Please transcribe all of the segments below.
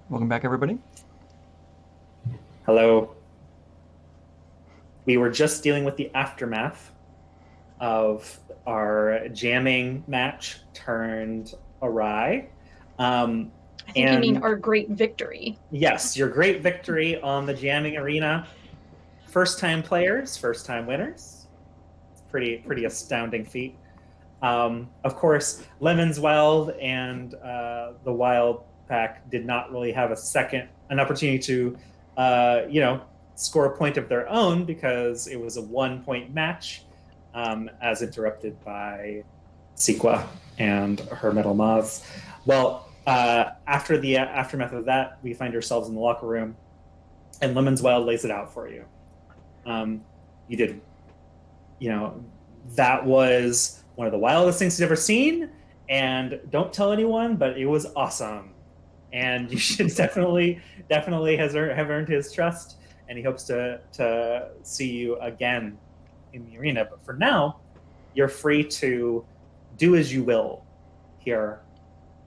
Welcome back, everybody. Hello. We were just dealing with the aftermath of our jamming match turned awry. Um, I think you mean and our great victory. yes, your great victory on the jamming arena. First time players, first time winners. It's pretty astounding feat. Of course, Lemon's Wild and the Wild Pack did not really have an opportunity to, score a point of their own because it was a 1 point match, as interrupted by Sequa and her metal moths. Well, after the aftermath of that, we find ourselves in the locker room, and Lemon's Wild lays it out for you. You did, that was one of the wildest things you've ever seen, and don't tell anyone, but it was awesome. And you should definitely have earned his trust, and he hopes to see you again in the arena. But for now, you're free to do as you will here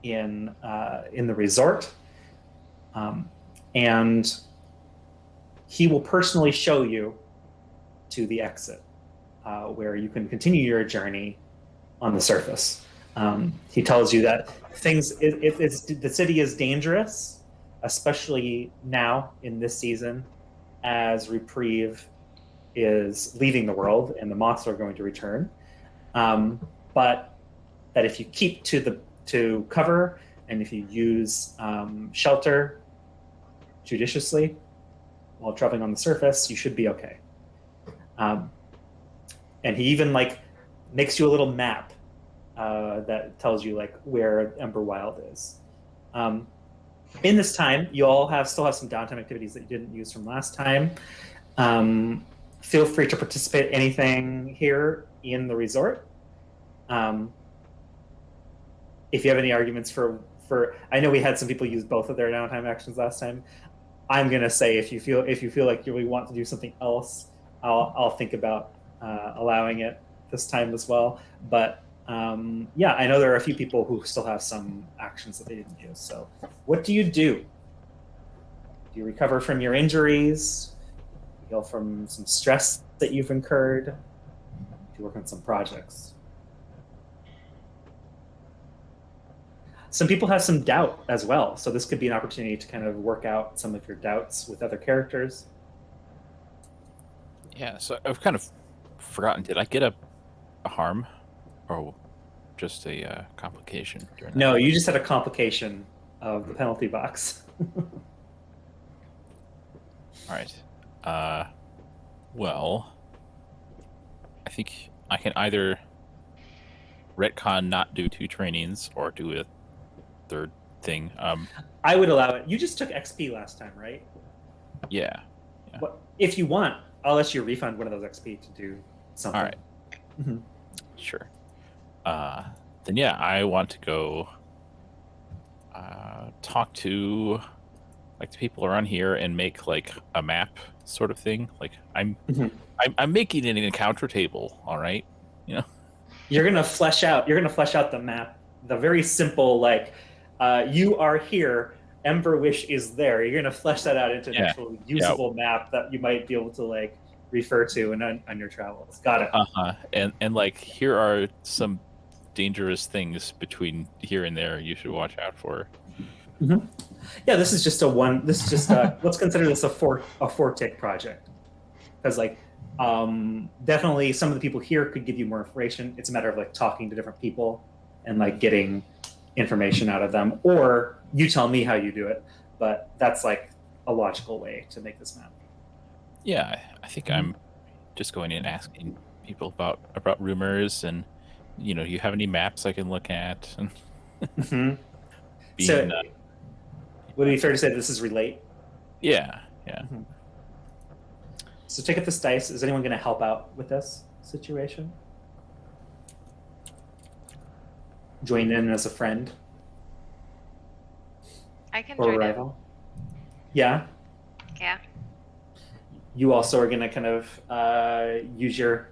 in the resort, and he will personally show you to the exit, where you can continue your journey on the surface. He tells you that the city is dangerous, especially now in this season, as Reprieve is leaving the world and the Moths are going to return. But that if you keep to cover and if you use shelter judiciously while traveling on the surface, you should be okay. And he even makes you a little map that tells you where Ember Wild is. In this time, you all still have some downtime activities that you didn't use from last time. Feel free to participate in anything here in the resort. If you have any arguments for, I know we had some people use both of their downtime actions last time. I'm gonna say if you feel like you really want to do something else, I'll think about allowing it this time as well. But yeah, I know there are a few people who still have some actions that they didn't use. So what do? Do you recover from your injuries? Heal from some stress that you've incurred? Do you work on some projects? Some people have some doubt as well, so this could be an opportunity to kind of work out some of your doubts with other characters. Yeah, so I've kind of forgotten, did I get a harm or just a complication? No, you just had a complication of the penalty box. All right. Well, I think I can either retcon not do 2 trainings or do a third thing. I would allow it. You just took XP last time, right? Yeah. But if you want, I'll let you refund one of those XP to do something. All right. Mm-hmm. Sure. Then yeah, I want to go talk to the people around here and make a map sort of thing. I'm making an encounter table. All right. You're gonna flesh out the map. The very simple you are here. Ember Wish is there. You're gonna flesh that out into an actual usable map that you might be able to refer to on your travels. Got it. And here are some dangerous things between here and there you should watch out for. Mm-hmm. Yeah, this is just let's consider this a 4-tick project, because definitely some of the people here could give you more information. It's a matter of talking to different people and getting information out of them, or you tell me how you do it. But that's a logical way to make this map. Yeah, I think I'm just going in asking people about rumors, and you have any maps I can look at? And so, would it be fair to say this is relate? Yeah. Mm-hmm. So take up this dice. Is anyone going to help out with this situation? Join in as a friend? I can or join a rival? Yeah? Yeah. You also are going to kind of use your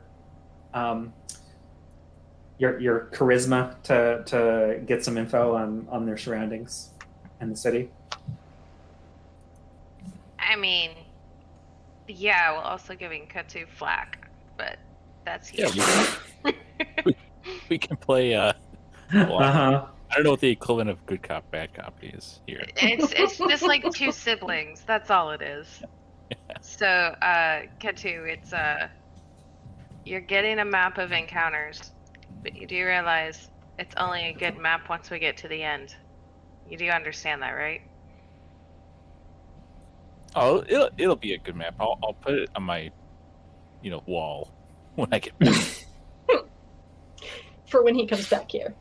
charisma to get some info on their surroundings and the city. mean, yeah, while also giving Katsu flack, but that's Yeah, you. we can play. Well, Uh-huh. I don't know what the equivalent of good cop, bad cop is here. It's just like two siblings. That's all it is. So, Katsu, it's you're getting a map of encounters, but you do realize it's only a good map once we get to the end. You do understand that, right? Oh, it'll be a good map. I'll put it on my, wall when I get back. For when he comes back here.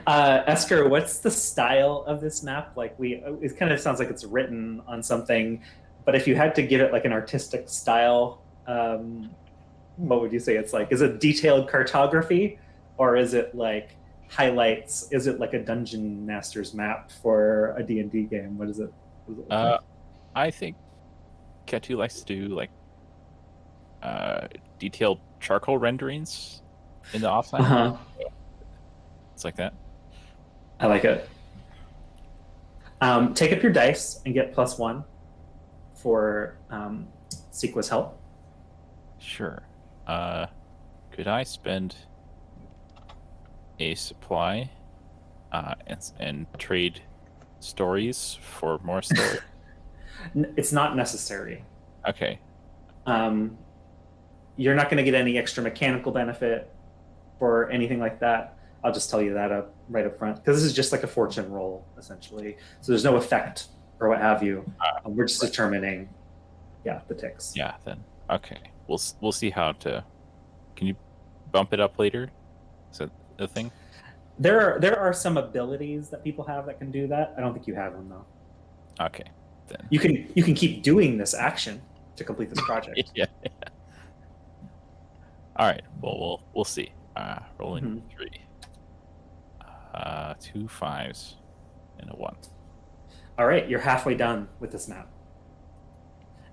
Esker, what's the style of this map? Like it kind of sounds like it's written on something, but if you had to give it like an artistic style, what would you say it's like? Is it detailed cartography, or is it like highlights? Is it like a dungeon master's map for a D&D game? What is it? What does it look like? I think Ketu likes to do like detailed charcoal renderings in the offline. Uh-huh. It's like that. I like it. Take up your dice and get +1 for Sequa's help. Sure. Could I spend a supply and trade stories for more story? It's not necessary. Okay. You're not going to get any extra mechanical benefit or anything like that. I'll just tell you that right up front, because this is just like a fortune roll, essentially. So there's no effect or what have you. We're just determining, the ticks. Yeah, then. Okay. We'll see how to... Can you bump it up later? Is that the thing? There are some abilities that people have that can do that. I don't think you have them, though. Okay, then. You can keep doing this action to complete this project. Yeah. All right. Well, we'll see. Rolling 3. 2 5s and a 1. All right, you're halfway done with this map.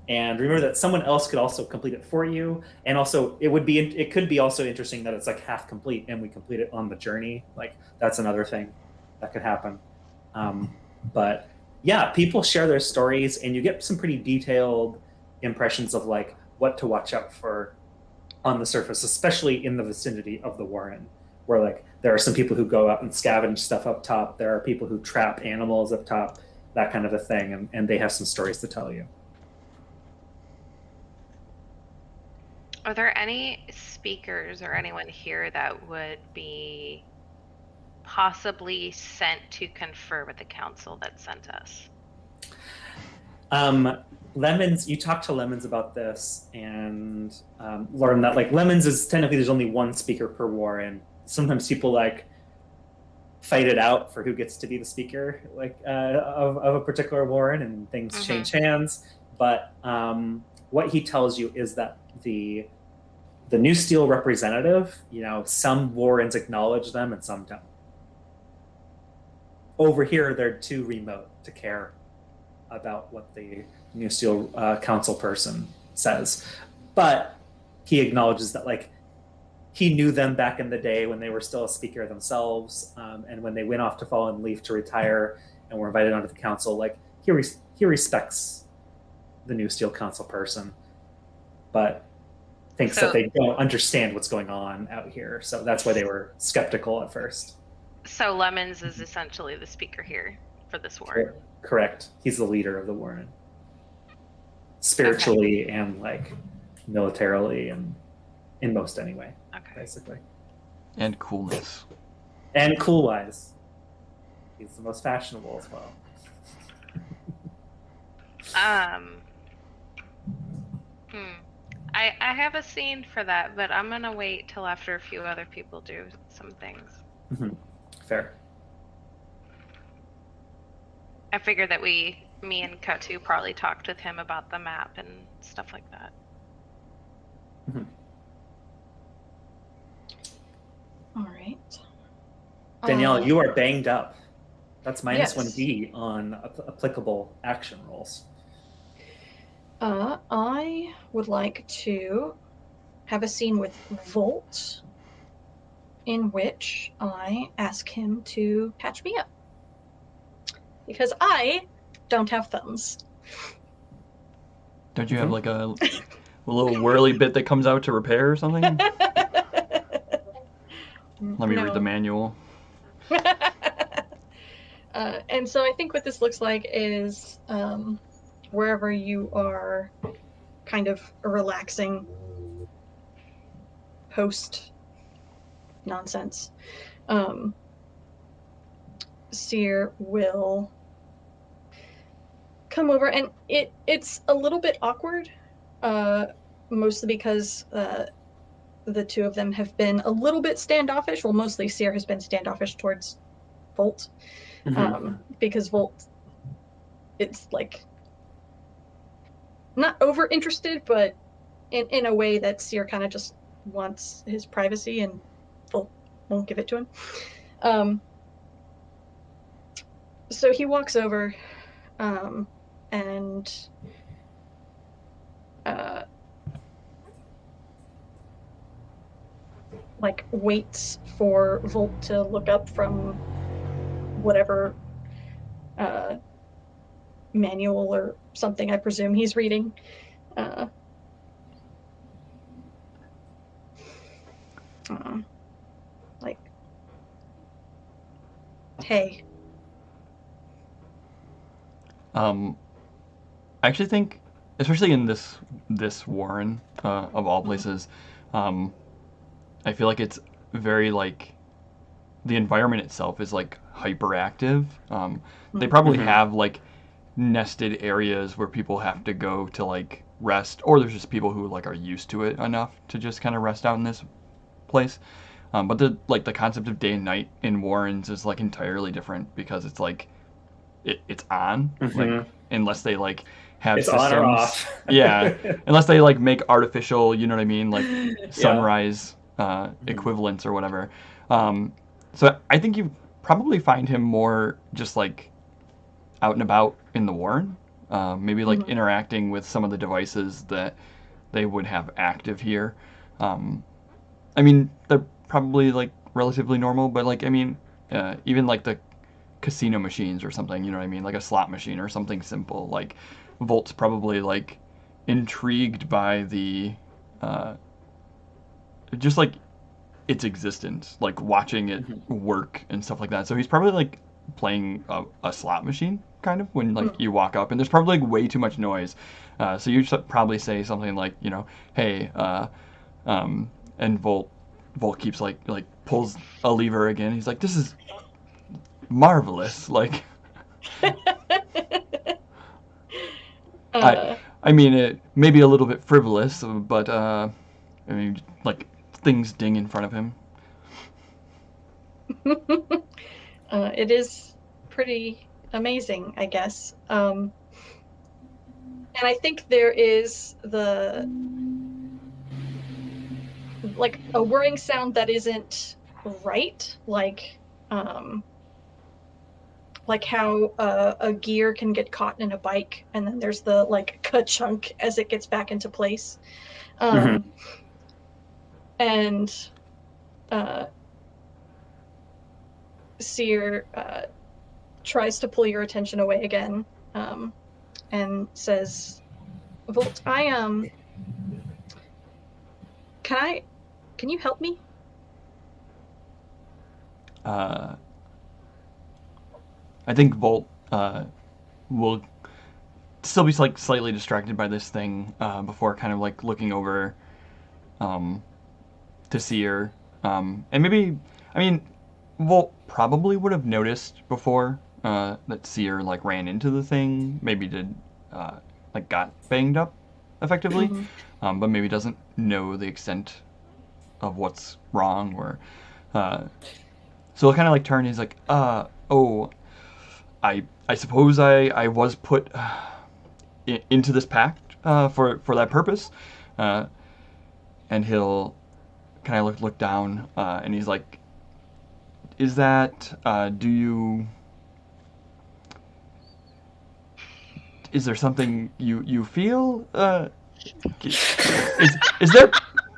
And remember that someone else could also complete it for you. And also, it could be also interesting that it's like half complete and we complete it on the journey. Like that's another thing that could happen. But yeah, people share their stories, and you get some pretty detailed impressions of like what to watch out for on the surface, especially in the vicinity of the Warren, where like there are some people who go out and scavenge stuff up top. There are people who trap animals up top, that kind of a thing, and they have some stories to tell you. Are there any speakers or anyone here that would be possibly sent to confer with the council that sent us? Lemons, you talked to Lemons about this and learned that like Lemons is technically there's only one speaker per Warren. Sometimes people like fight it out for who gets to be the speaker like of a particular Warren, and things change hands. But what he tells you is that the New Steel representative, some Warrens acknowledge them and some don't. Over here, they're too remote to care about what the New Steel council person says. But he acknowledges that like he knew them back in the day when they were still a speaker themselves, and when they went off to fallen leave to retire and were invited onto the council, like he respects the New Steel council person, but thinks that they don't understand what's going on out here. So that's why they were skeptical at first. So Lemons is essentially the speaker here for this war. Correct. He's the leader of the Warren. Spiritually and like militarily, and in most anyway. Okay. Basically. And coolness. And cool wise. He's the most fashionable as well. I have a scene for that, but I'm gonna wait till after a few other people do some things. Fair. I figured that me and Katu probably talked with him about the map and stuff like that. All right. Danielle, you are banged up. That's minus Yes. 1d on applicable action rolls. I would like to have a scene with Vholt in which I ask him to patch me up. Because I don't have thumbs. Don't you have like a little whirly bit that comes out to repair or something? Let me read the manual. And so I think what this looks like is wherever you are kind of relaxing post nonsense, Seer will come over, and it's a little bit awkward, mostly because the two of them have been a little bit standoffish. Well, mostly Seer has been standoffish towards Vholt, because Vholt, it's like not over interested, but in a way that Seer kind of just wants his privacy, and Vholt won't give it to him. So he walks over, and like waits for Vholt to look up from whatever manual or something I presume he's reading. Like, hey. I actually think, especially in this Warren, of all places, I feel like it's very like the environment itself is like hyperactive. They probably have like nested areas where people have to go to like rest, or there's just people who like are used to it enough to just kind of rest out in this place. But the concept of day and night in Warrens is like entirely different, because it's like it's on, like unless they like have it's systems. on or off. Yeah, unless they like make artificial, you know what I mean, like sunrise equivalents or whatever. So I think you probably find him more just like out and about in the Warren, maybe like interacting with some of the devices that they would have active here. I mean, they're probably like relatively normal, but like, I mean, even like the casino machines or something, you know what I mean, like a slot machine or something simple, like Volt's probably like intrigued by the just like its existence, like watching it work and stuff like that. So he's probably like playing a slot machine kind of when like you walk up, and there's probably like way too much noise, so you should probably say something like, you know, hey, and Vholt keeps like pulls a lever again. He's like, this is marvelous, like I mean, it may be a little bit frivolous, but I mean, like, things ding in front of him. It is pretty amazing, I guess. And I think there is like a whirring sound that isn't right, like how a gear can get caught in a bike, and then there's the like ka-chunk as it gets back into place. And Seer tries to pull your attention away again, and says, Vholt, can you help me? I think Vholt will still be like slightly distracted by this thing before kind of like looking over to T.S.E.E.R. And maybe, I mean, Vholt probably would have noticed before that T.S.E.E.R. like ran into the thing, maybe did like got banged up effectively, but maybe doesn't know the extent of what's wrong, or so he'll kind of like turn. He's like, oh, I suppose I was put into this pact for that purpose, and he'll kind of look down, and he's like, is that is there something you feel? Is there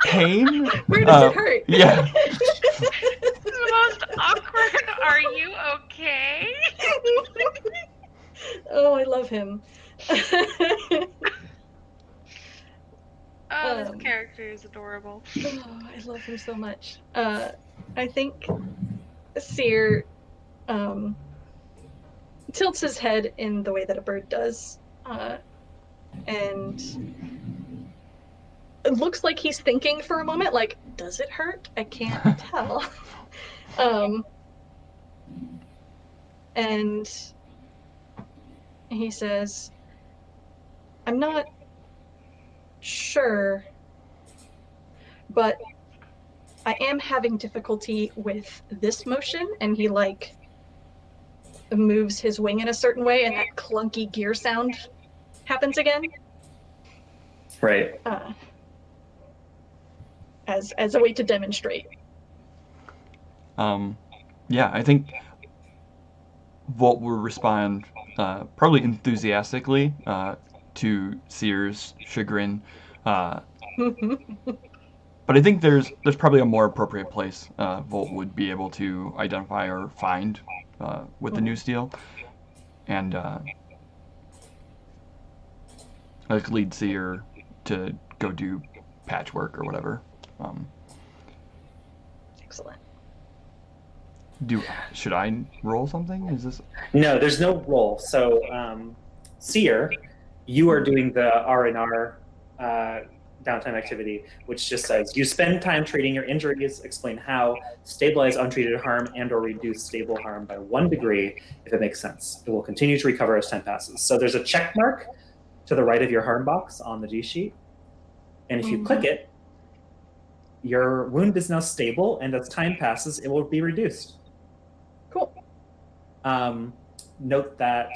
pain? Where does it hurt? Yeah. The most awkward. Are you okay? Oh, I love love him. Oh, this Um, character is adorable. Oh, I love him so much. I think Seer tilts his head in the way that a bird does, and it looks like he's thinking for a moment, like, does it hurt? I can't tell. And he says, I'm not sure, but I am having difficulty with this motion. And he like moves his wing in a certain way, and that clunky gear sound happens again. Right. As a way to demonstrate. Yeah, I think Vholt will respond probably enthusiastically to Seer's chagrin. But I think there's probably a more appropriate place Vholt would be able to identify or find with the new steel, and like lead Seer to go do patchwork or whatever. Excellent. Should I roll something? Is this? No, there's no roll. So, Seer, you are doing the R&R downtime activity, which just says you spend time treating your injuries, explain how, stabilize untreated harm and or reduce stable harm by 1 degree if it makes sense. It will continue to recover as time passes. So there's a check mark to the right of your harm box on the G sheet. And if you click it, your wound is now stable, and as time passes, it will be reduced. Cool. Note that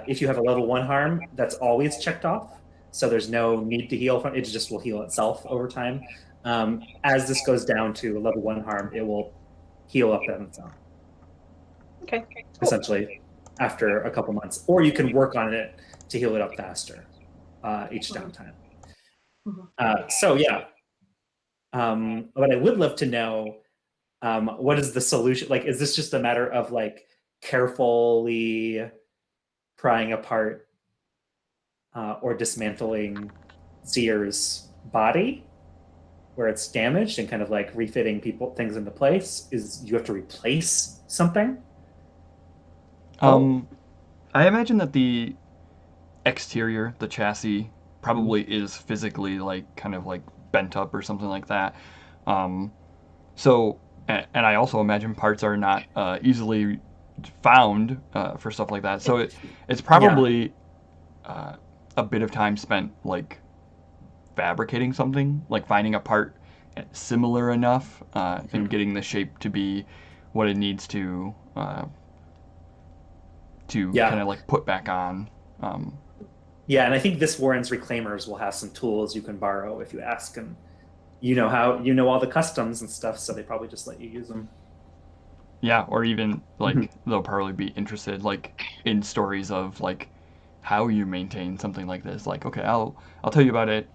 if you have a level 1 harm, that's always checked off. So there's no need to heal from it. It just will heal itself over time. As this goes down to level 1 harm, it will heal up on its own. Okay. Cool. Essentially, after a couple months. Or you can work on it to heal it up faster each downtime. So yeah. What I would love to know, what is the solution? Like, is this just a matter of like carefully prying apart or dismantling Seer's body where it's damaged and kind of like refitting things into place? Is you have to replace something? I imagine that the exterior, the chassis, probably is physically like kind of like bent up or something like that. So, and I also imagine parts are not easily found for stuff like that. So it's probably a bit of time spent like fabricating something, like finding a part similar enough and getting the shape to be what it needs to kind of like put back on. Yeah, and I think this Warren's Reclaimers will have some tools you can borrow if you ask, and you know all the customs and stuff, so they probably just let you use them. Yeah, or even like they'll probably be interested like in stories of like how you maintain something like this. Like, okay, I'll tell you about it.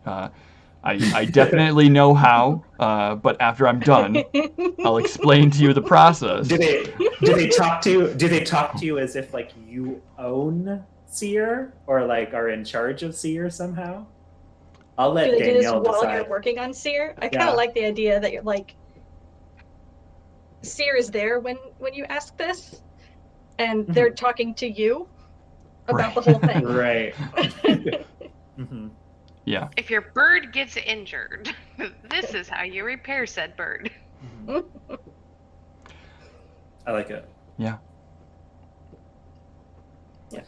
I definitely know how, but after I'm done, I'll explain to you the process. Do they talk to you as if like you own T.S.E.E.R or like are in charge of T.S.E.E.R somehow? I'll let Do they Danielle do this while decide. you're working on T.S.E.E.R? I kind of like the idea that you're like T.S.E.E.R is there when you ask this, and they're talking to you about the whole thing. Right. Yeah. If your bird gets injured, this is how you repair said bird. I like it. Yeah. Yeah.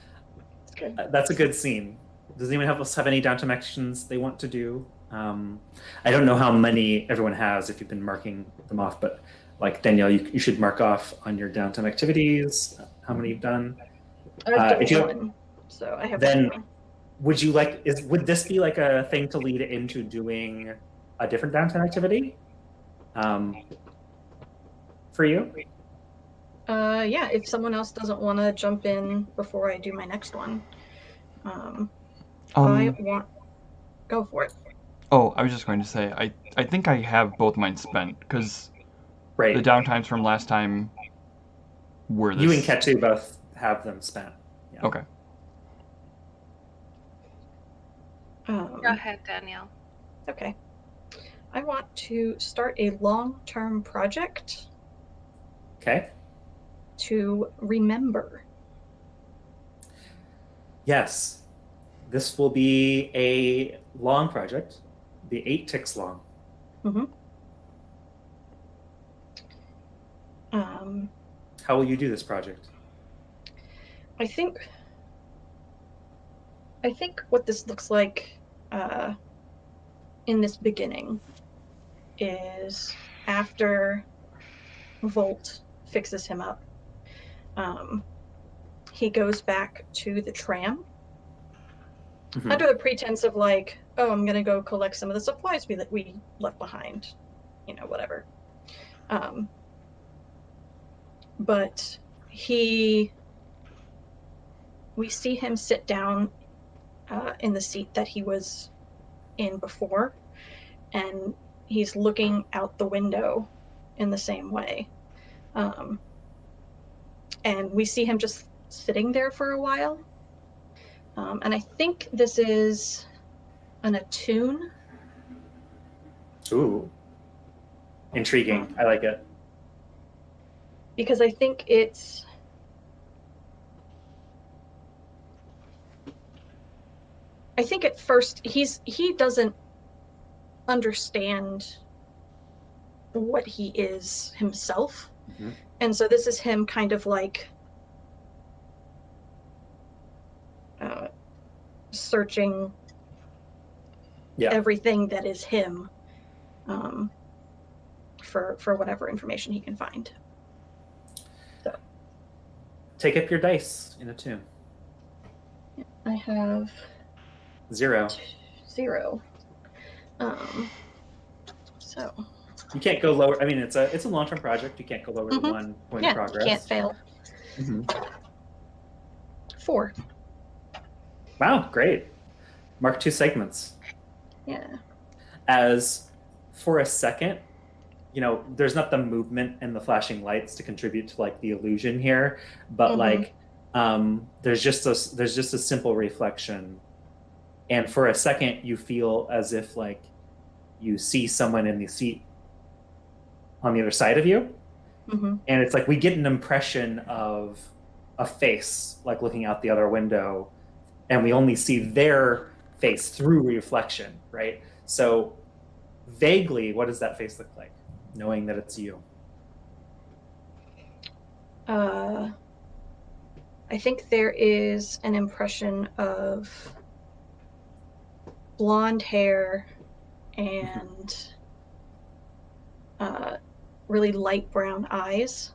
It's good. That's a good scene. Does anyone else have any downtime actions they want to do? I don't know how many everyone has if you've been marking them off, but like Danielle, you should mark off on your downtime activities how many you've done. I've if done you one, so I have then one. would this be like a thing to lead into doing a different downtime activity for you? Yeah, if someone else doesn't want to jump in before I do my next one, I want go for it. Oh, I was just going to say I think I have both mine spent because Right. the downtimes from last time were this. You and Ketu both have them spent. Yeah. Okay. Go ahead, Danielle. Okay. I want to start a long-term project Okay. to remember. Yes. This will be a long project. Be 8 ticks long. Mm-hmm. How will you do this project? I think what this looks like in this beginning is after Vholt fixes him up. He goes back to the tram under the pretense of like, oh, I'm gonna go collect some of the supplies we left behind, whatever. But we see him sit down in the seat that he was in before, and he's looking out the window in the same way. And we see him just sitting there for a while. And I think this is an attune. Ooh. Intriguing. I like it. Because I think it's... I think at first he doesn't understand what he is himself. Mm-hmm. And so this is him kind of like searching everything that is him for whatever information he can find. So take up your dice in attune. I have 0. 0. So you can't go lower. I mean, it's a long-term project. You can't go lower than 1 point of progress. Can't fail. Mm-hmm. 4. Wow, great. Mark 2 segments. Yeah. As for a second, there's not the movement and the flashing lights to contribute to like the illusion here, but like there's just a simple reflection, and for a second you feel as if like you see someone in the seat on the other side of you, and it's like we get an impression of a face like looking out the other window, and we only see their face through reflection, right? So vaguely, what does that face look like, knowing that it's you? I think there is an impression of blonde hair and really light brown eyes.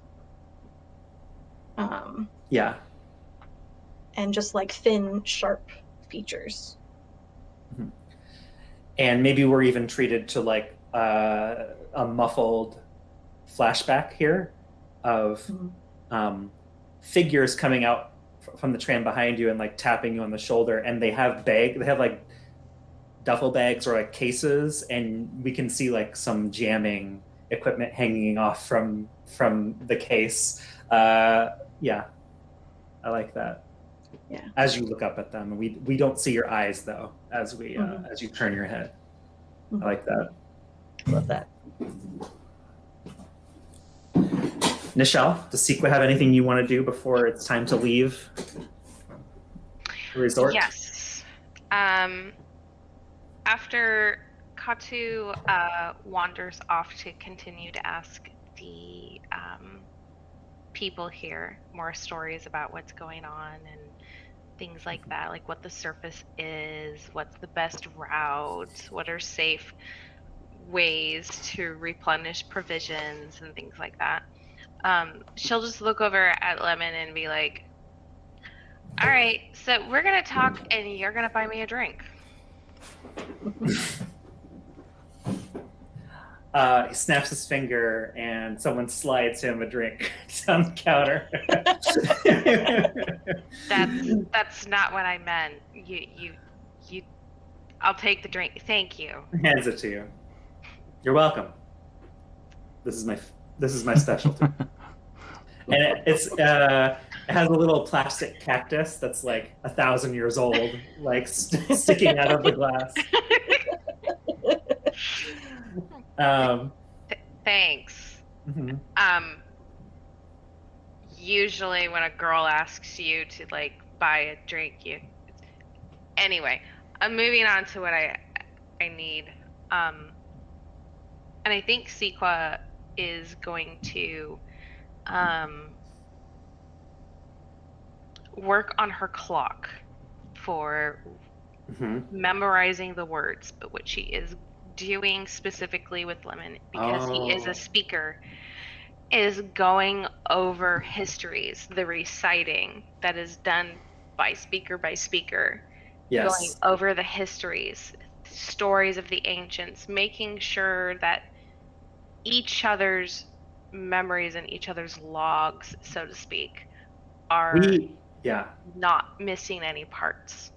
Yeah. And just like thin, sharp features. Mm-hmm. And maybe we're even treated to like a muffled flashback here of figures coming out from the tram behind you and like tapping you on the shoulder, and they have like duffel bags or like cases, and we can see like some jamming equipment hanging off from the case. Yeah, I like that. Yeah. As you look up at them, we don't see your eyes though as we as you turn your head. I like that. Love that. Nychelle, does Sequa have anything you want to do before it's time to leave the resort? Yes. After Katu wanders off to continue to ask the people here more stories about what's going on and things like that, like what the surface is, what's the best route, what are safe ways to replenish provisions and things like that. She'll just look over at Lemon and be like, all right, so we're going to talk and you're going to buy me a drink. He snaps his finger and someone slides him a drink down the counter. That's not what I meant. You I'll take the drink. Thank you. Hands it to you. You're welcome. This is my specialty. And it's It has a little plastic cactus that's like 1,000 years old, like sticking out of the glass. Thanks. Mhm. Usually when a girl asks you to like buy a drink, you anyway. I'm moving on to what I need. And I think Sequa is going to work on her clock for Mhm. memorizing the words, but what she is doing specifically with Lemon, because he is a Oh, speaker, is going over histories, the reciting that is done by speaker, going yes. over the histories, stories of the ancients, making sure that each other's memories and each other's logs, so to speak, are Yeah. not missing any parts.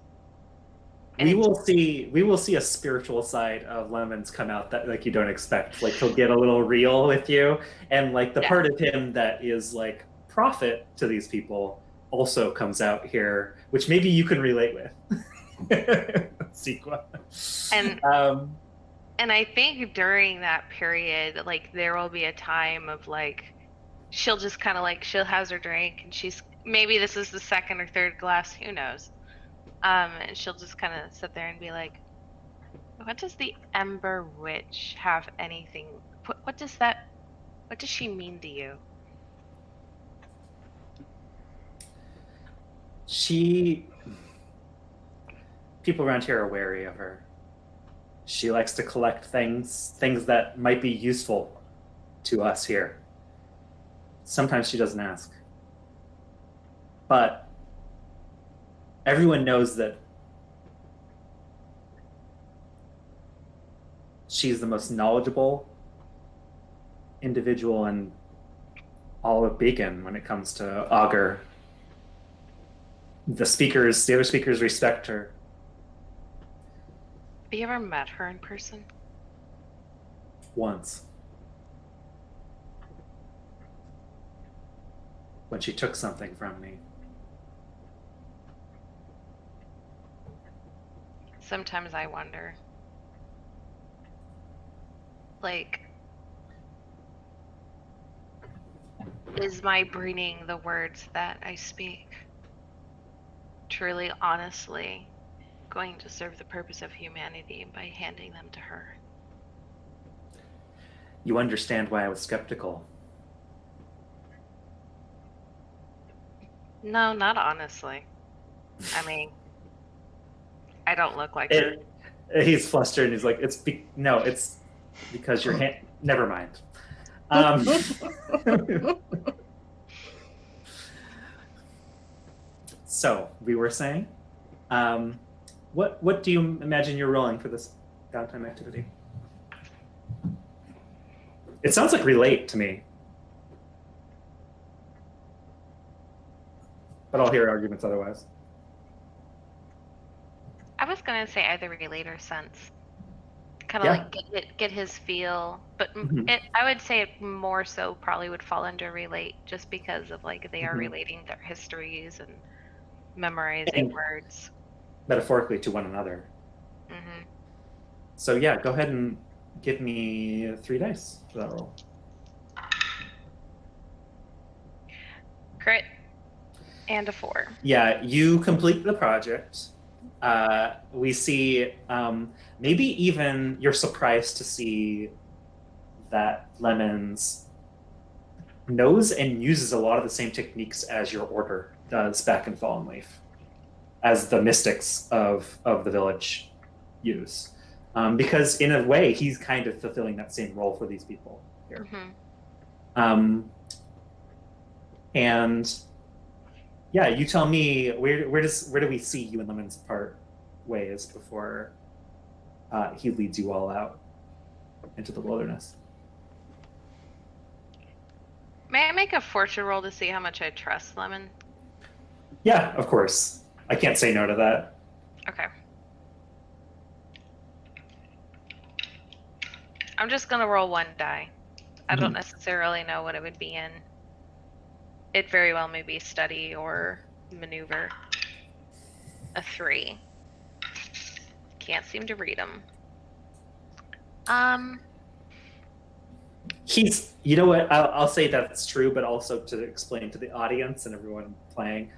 We will see a spiritual side of Lemons come out that like you don't expect. Like he'll get a little real with you, and like the Yeah. part of him that is like profit to these people also comes out here, which maybe you can relate with. Sequa. And Um, and I think during that period, like there will be a time of like she'll just kind of like she'll has her drink and she's maybe this is the second or third glass, who knows. And she'll just kind of sit there and be like, what does the Ember Witch have anything what does that what does she mean to you? she people around here are wary of her. She likes to collect things that might be useful to us here. Sometimes she doesn't ask. But everyone knows that she's the most knowledgeable individual in all of Beacon when it comes to Augur. The other speakers respect her. Have you ever met her in person? Once. When she took something from me. Sometimes I wonder. Like, is my bringing the words that I speak truly, honestly going to serve the purpose of humanity by handing them to her? You understand why I was skeptical. No, not honestly. I mean, I don't look like her. He's flustered and he's like, it's because your hand. Never mind. Um, so we were saying, what do you imagine you're rolling for this downtime activity? It sounds like relate to me, but I'll hear arguments otherwise. I was gonna say either relate or sense. Kind of Yeah. like get his feel, but Mhm. I would say it more so probably would fall under relate just because of like they are Mhm. relating their histories and memorizing And words. metaphorically to one another. Hmm. So yeah, go ahead and give me 3 dice for that roll. Crit and a 4. Yeah, you complete the project. We see maybe even you're surprised to see that Lemons knows and uses a lot of the same techniques as your order does back in Fallen Leaf, as the mystics of the village use. Because in a way, he's kind of fulfilling that same role for these people here. Mm-hmm. And yeah, you tell me where do we see you and Lemons part ways before he leads you all out into the wilderness? May I make a fortune roll to see how much I trust Lemon? Yeah, of course. I can't say no to that. Okay. I'm just gonna roll 1 die. I don't necessarily know what it would be in. it very well may be study or maneuver. A 3. Can't seem to read them. He's, you know what, I'll say that's true, but also to explain to the audience and everyone playing,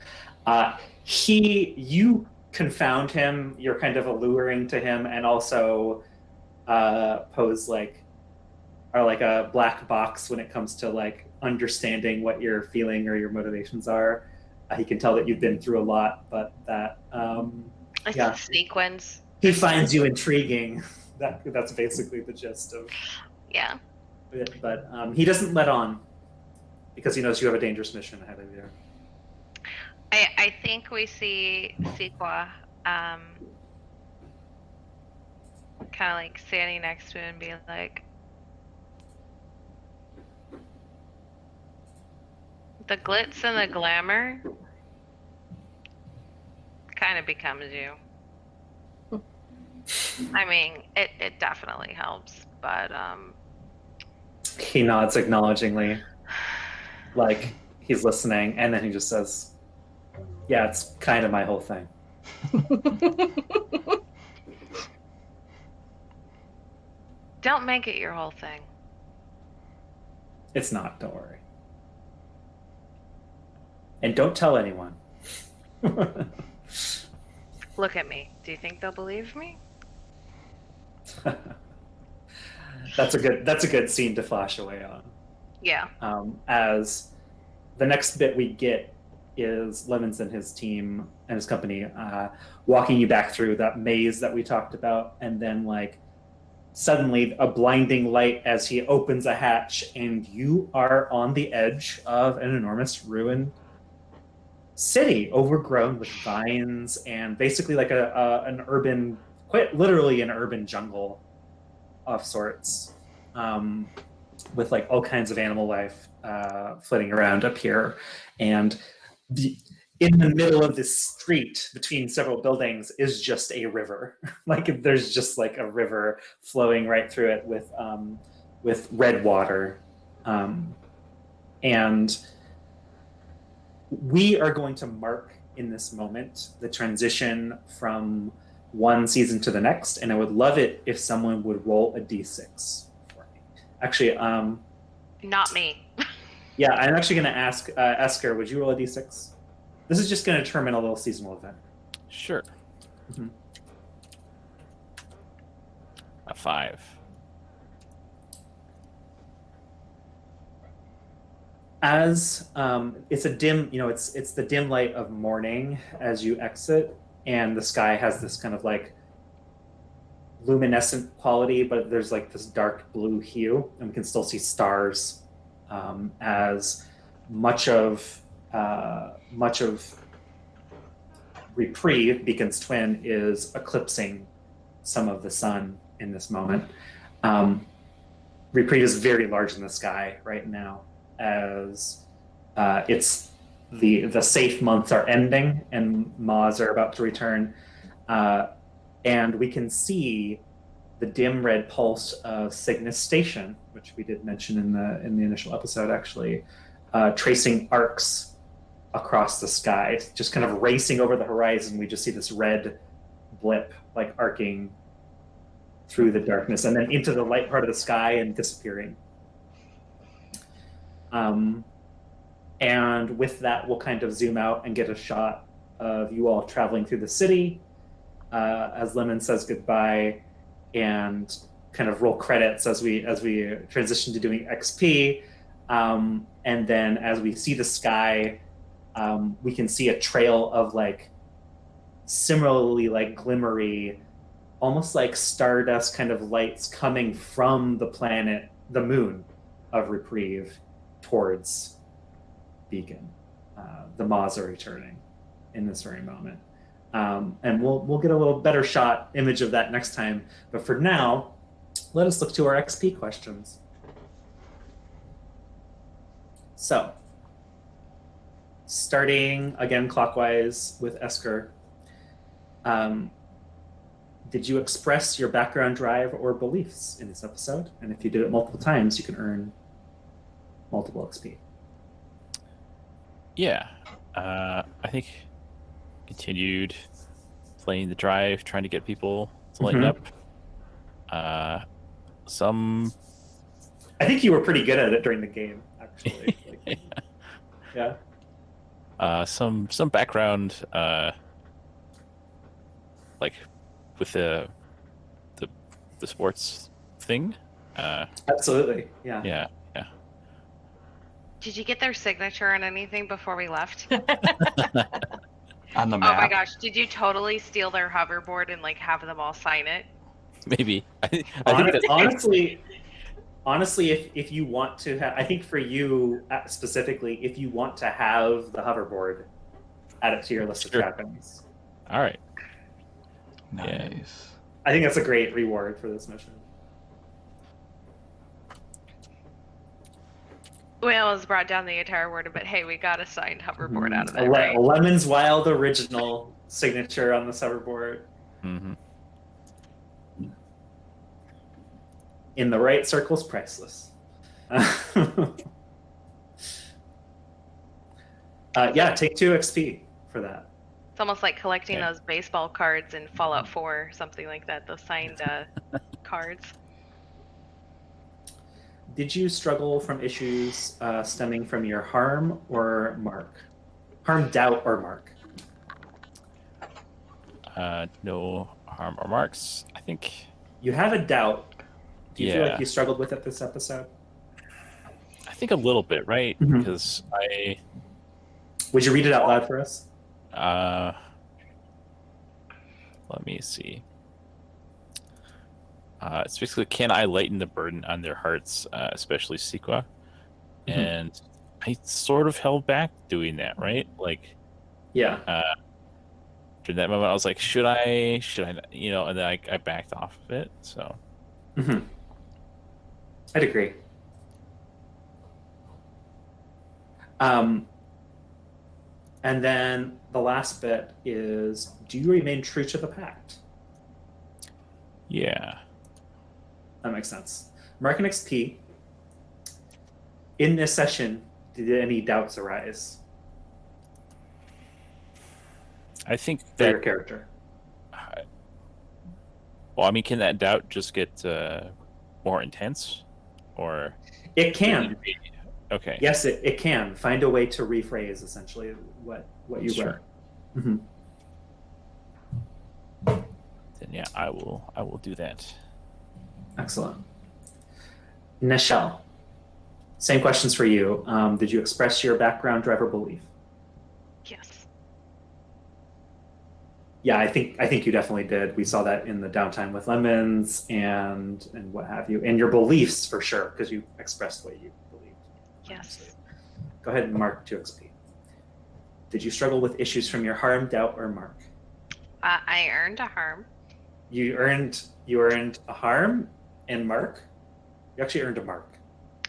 you confound him, you're kind of alluring to him, and also pose like a black box when it comes to like understanding what you're feeling or your motivations are. He can tell that you've been through a lot, but that yeah, sequence. he finds you intriguing. That's basically the gist of yeah. it. But he doesn't let on because he knows you have a dangerous mission ahead of you. I think we see Sequa kind of like standing next to him and being like, the glitz and the glamour kind of becomes you. I mean, it definitely helps, but he nods acknowledgingly, like he's listening, and then he just says, yeah, it's kind of my whole thing. Don't make it your whole thing. It's not, don't worry. And don't tell anyone. Look at me. Do you think they'll believe me? That's a good scene to flash away on. Yeah. As the next bit we get is Lemons and his team and his company walking you back through that maze that we talked about, and then like suddenly a blinding light as he opens a hatch, and you are on the edge of an enormous ruined city, overgrown with vines and basically like an urban, quite literally an urban jungle of sorts, with like all kinds of animal life flitting around up here. And in the middle of this street between several buildings is just a river. Like there's just like a river flowing right through it with red water. And we are going to mark in this moment the transition from one season to the next, and I would love it if someone would roll a d6 for me. Actually, not me. Yeah, I'm actually going to ask Esker, would you roll a d6? This is just going to determine a little seasonal event. Sure. Mm-hmm. A 5. As it's a dim, it's the dim light of morning as you exit, and the sky has this kind of like luminescent quality, but there's like this dark blue hue, and we can still see stars as much of Reprieve, Beacon's twin, is eclipsing some of the sun in this moment. Reprieve is very large in the sky right now, as it's the safe months are ending and Moths are about to return, and we can see the dim red pulse of Cygnus Station, which we did mention in the initial episode, actually, tracing arcs across the sky, just kind of racing over the horizon. We just see this red blip like arcing through the darkness and then into the light part of the sky and disappearing. And with that, we'll kind of zoom out and get a shot of you all traveling through the city as Lemon says goodbye, and kind of roll credits as we transition to doing XP. And then as we see the sky, we can see a trail of like similarly like glimmery, almost like stardust kind of lights coming from the planet, the moon of Reprieve, towards Beacon. The Moths are returning in this very moment. And we'll get a little better shot image of that next time. But for now, let us look to our XP questions. So, starting again clockwise with Esker, did you express your background drive or beliefs in this episode? And if you did it multiple times, you can earn multiple XP. Yeah. I think continued playing the drive, trying to get people to lighten up. Some I think you were pretty good at it during the game, actually. Yeah. some background like with the sports thing. Absolutely. Yeah. Yeah. Did you get their signature on anything before we left? On the Oh map. my gosh, did you totally steal their hoverboard and like have them all sign it? Maybe. I think that Honestly, if you want to have, I think for you specifically, if you want to have the hoverboard, add it to your list of Sure. trappings. all right. Nice. I think that's a great reward for this mission. We almost brought down the entire word, but hey, we got a signed hoverboard out of it, right? Lemon's Wild original signature on the hoverboard. Mm-hmm. In the right circles, priceless. Yeah, take 2 XP for that. It's almost like collecting Okay. those baseball cards in Fallout 4, something like that. Those signed cards. Did you struggle from issues stemming from your harm or mark? Harm, doubt, or mark? No harm or marks. I think. You have a doubt. Do you feel Yeah. like you struggled with it this episode? I think a little bit, right? Mhm. Because Would you read it out loud for us? let me see. It's basically, can I lighten the burden on their hearts, especially Sequa? Mhm. And I sort of held back doing that, right? Like Yeah. during that moment, I was like, should I, you know? And then I backed off of it. So Mm-hmm. I'd agree. And then the last bit is, do you remain true to the pact? yeah, That makes sense. Mark and XP. In this session, did any doubts arise I think for your that. character? Well, I mean, can that doubt just get more intense, or It can. Okay. Yes, it can. Find a way to rephrase essentially what you Sure. wrote. Mm-hmm. Then yeah, I will do that. Excellent. Nychelle, same questions for you. Did you express your background, drive, or belief? Yes. Yeah, I think you definitely did. We saw that in the downtime with lemons and what have you, and your beliefs for sure, because you expressed what you believed. Yes. Go ahead and mark 2 XP. Did you struggle with issues from your harm, doubt, or mark? I earned a harm. You earned a harm and mark. You actually earned a mark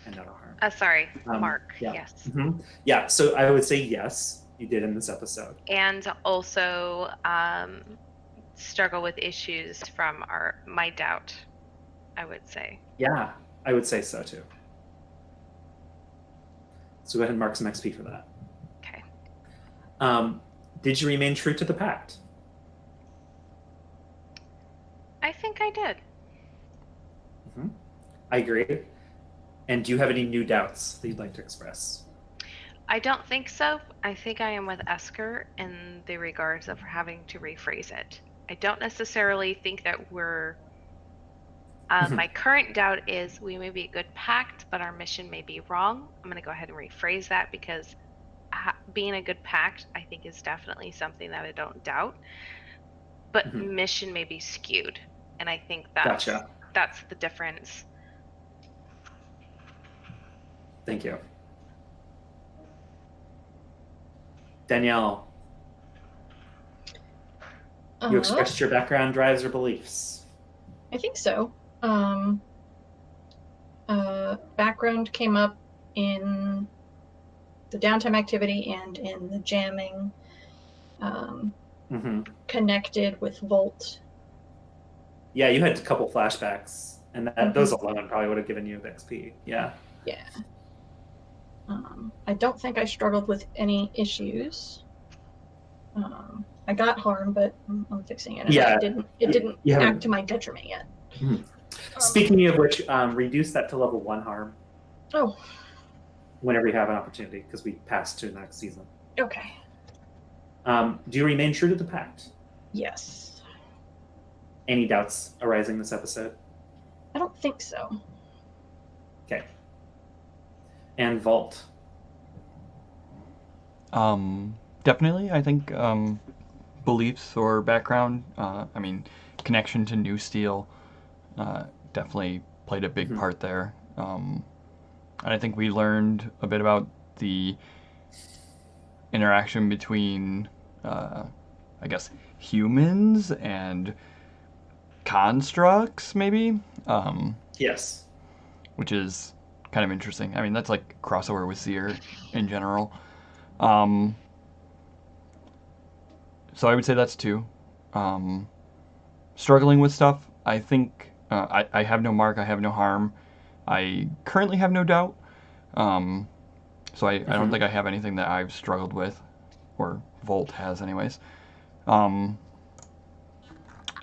and not a harm. Sorry, Mark. yeah. Yes. Mm-hmm. Yeah. So I would say yes, you did in this episode. And also struggle with issues from my doubt, I would say. Yeah, I would say so too. So go ahead and mark some XP for that. Okay. Did you remain true to the pact? I think I did. Mm-hmm. I agree. And do you have any new doubts that you'd like to express? I don't think so. I think I am with Esker in the regards of having to rephrase it. I don't necessarily think that we're. My current doubt is we may be a good pact, but our mission may be wrong. I'm going to go ahead and rephrase that because being a good pact, I think, is definitely something that I don't doubt. But mission may be skewed, and I think that's the difference. Thank you. Danielle, you expressed your background, drives, or beliefs. I think so. Background came up in the downtime activity and in the jamming. Connected with Vholt. Yeah, you had a couple flashbacks, and those alone probably would have given you the XP. Yeah. Yeah. I don't think I struggled with any issues. I got harm, but I'm fixing it. And Yeah, it didn't you haven't- act to my detriment yet. Speaking of which, reduce that to level 1 harm Oh, whenever you have an opportunity, because we passed to the next season. okay. Do you remain true to the pact? Yes. Any doubts arising this episode? I don't think so. Okay. And Vholt. Definitely, I think beliefs or background, connection to New Steel definitely played a big part there. And I think we learned a bit about the interaction between, humans and constructs, maybe? Yes. Which is kind of interesting. I mean, that's like crossover with T.S.E.E.R in general. So I would say that's 2. Struggling with stuff, I think I have no mark, I have no harm. I currently have no doubt. So I don't think I have anything that I've struggled with, or Vholt has anyways.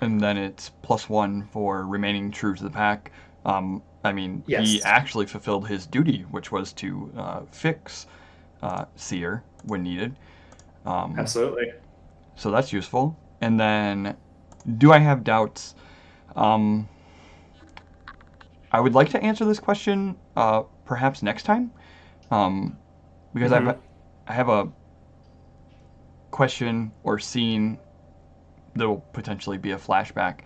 And then it's +1 for remaining true to the pack. Yes. He actually fulfilled his duty, which was to fix T.S.E.E.R when needed. Absolutely. So that's useful. And then, do I have doubts? I would like to answer this question perhaps next time, because I have a question or scene that will potentially be a flashback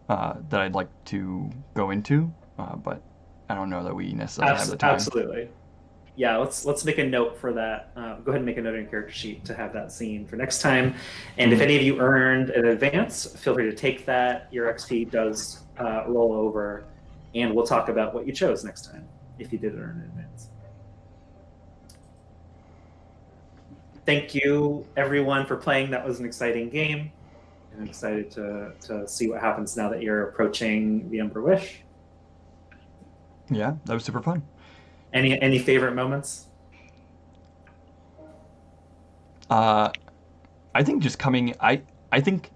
that I'd like to go into, but I don't know that we necessarily have the time. Absolutely. Yeah, let's make a note for that. Go ahead and make a note in your character sheet to have that scene for next time. And if any of you earned in advance, feel free to take that. Your XP does roll over, and we'll talk about what you chose next time if you did earn in advance. Thank you, everyone, for playing. That was an exciting game. I'm excited to see what happens now that you're approaching the Ember Wish. Yeah, that was super fun. Any favorite moments? I think just coming. I think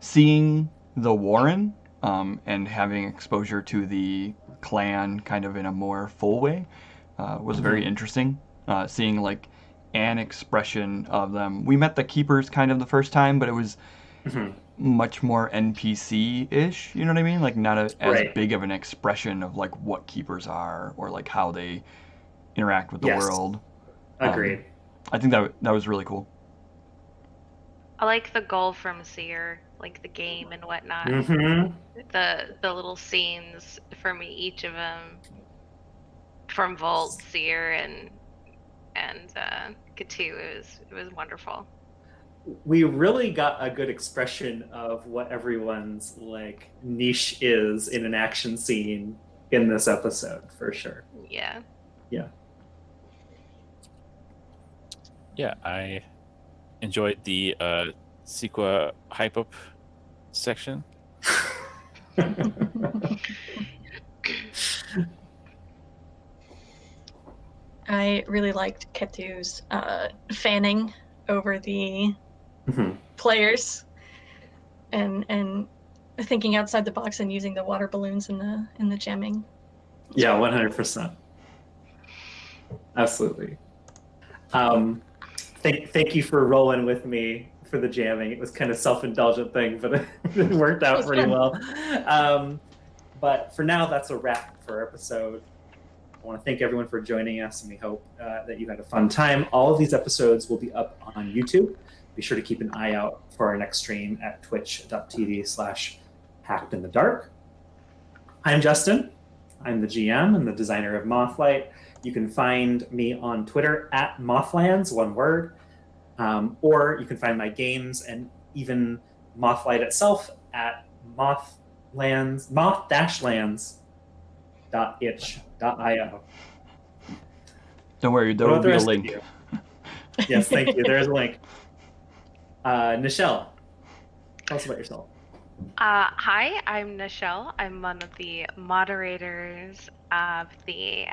seeing the Warren and having exposure to the clan kind of in a more full way was very interesting. Seeing like an expression of them. We met the keepers kind of the first time, but it was much more NPC-ish, you know what I mean? Like not as big of an expression of like what keepers are or like how they interact with the world. Agreed. I think that was really cool. I like the goal from T.S.E.E.R, like the game and whatnot. The little scenes from each of them, from Vholt, T.S.E.E.R, and Katu. It was wonderful. We really got a good expression of what everyone's like niche is in an action scene in this episode, for sure. Yeah. Yeah, I enjoyed the Sequa hype up section. I really liked Ketu's fanning over the players and thinking outside the box and using the water balloons in the jamming. Yeah, 100%. Absolutely. Thank you for rolling with me for the jamming. It was kind of self-indulgent thing, but it worked out pretty well. But for now, that's a wrap for our episode. I want to thank everyone for joining us, and we hope that you had a fun time. All of these episodes will be up on YouTube. Be sure to keep an eye out for our next stream at twitch.tv/hackedinthedark. I'm Justin. I'm the GM and the designer of Moth-Light. You can find me on Twitter at Mothlands, one word, or you can find my games and even Moth-Light itself at moth-lands.itch.io. Don't worry, there will be a link. Yes, thank you. There's a link. Nychelle, tell us about yourself. Hi, I'm Nychelle. I'm one of the moderators of the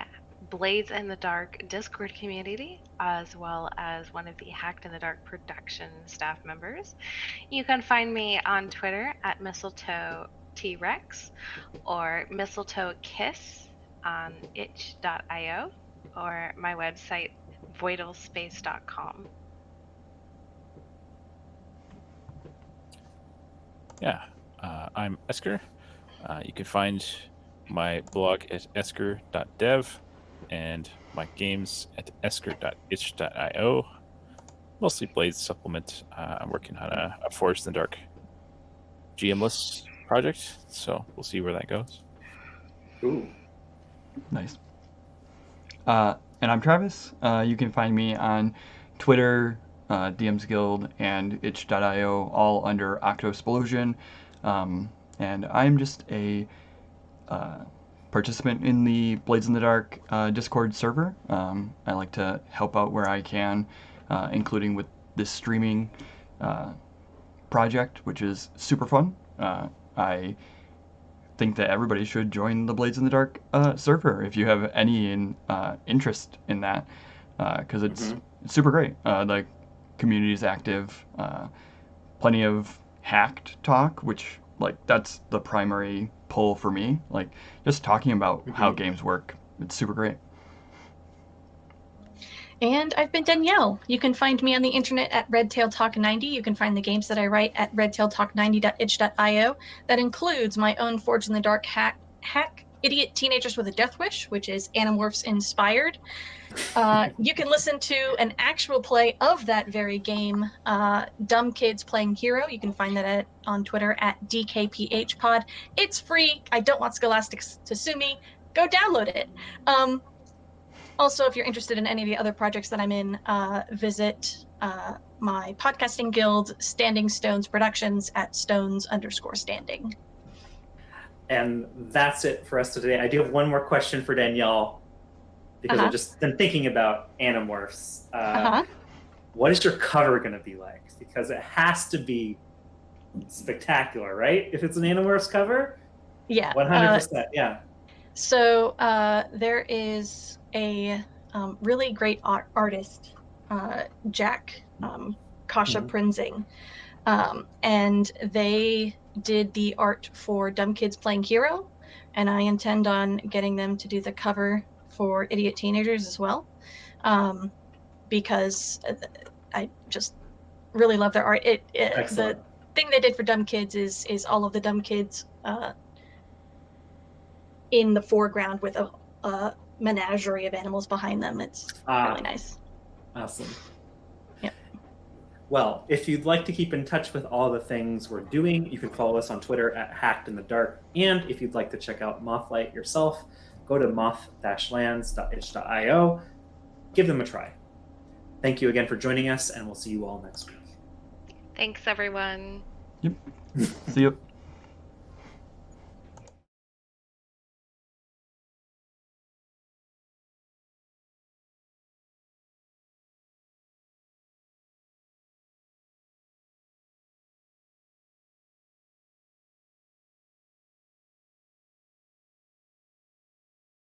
Blades in the Dark Discord community, as well as one of the Hacked in the Dark production staff members. You can find me on Twitter at Mistletoe T-Rex or Mistletoe Kiss on itch.io or my website voidalspace.com. Yeah, I'm Esker. You can find my blog at esker.dev and my games at esker.itch.io. Mostly Blades supplement. I'm working on a Forged in the Dark GMless project, so we'll see where that goes. Ooh. Nice. And I'm Travis. You can find me on Twitter, DM's Guild, and itch.io, all under Octosplosion. And I'm just a participant in the Blades in the Dark Discord server. I like to help out where I can, including with this streaming project, which is super fun. I think that everybody should join the Blades in the Dark server if you have any interest in that, because it's super great. The community is active, plenty of hacked talk, which that's the primary pull for me. Just talking about how games work, it's super great. And I've been Danielle. You can find me on the internet at RedtailTalk90. You can find the games that I write at redtailtalk90.itch.io. That includes my own Forged in the Dark hack Idiot Teenagers with a Death Wish, which is Animorphs inspired. You can listen to an actual play of that very game, Dumb Kids Playing Hero. You can find that on Twitter at DKPHpod. It's free. I don't want Scholastic to sue me. Go download it. Also, if you're interested in any of the other projects that I'm in, visit my podcasting guild, Standing Stones Productions, at stones_standing. And that's it for us today. I do have one more question for Danielle, because I've just been thinking about Animorphs. What is your cover going to be like? Because it has to be spectacular, right? If it's an Animorphs cover? Yeah. 100%, yeah. So there is a really great artist, Jack Kasha Prinzing, and they did the art for Dumb Kids Playing Hero, and I intend on getting them to do the cover for Idiot Teenagers as well, because I just really love their art. The thing they did for Dumb Kids is all of the Dumb Kids in the foreground with a menagerie of animals behind them. It's really nice. Awesome. Yep. Well, if you'd like to keep in touch with all the things we're doing, you can follow us on Twitter at Hacked in the Dark. And if you'd like to check out Moth-Light yourself, go to moth-lands.itch.io. Give them a try. Thank you again for joining us, and we'll see you all next week. Thanks, everyone. Yep. See you.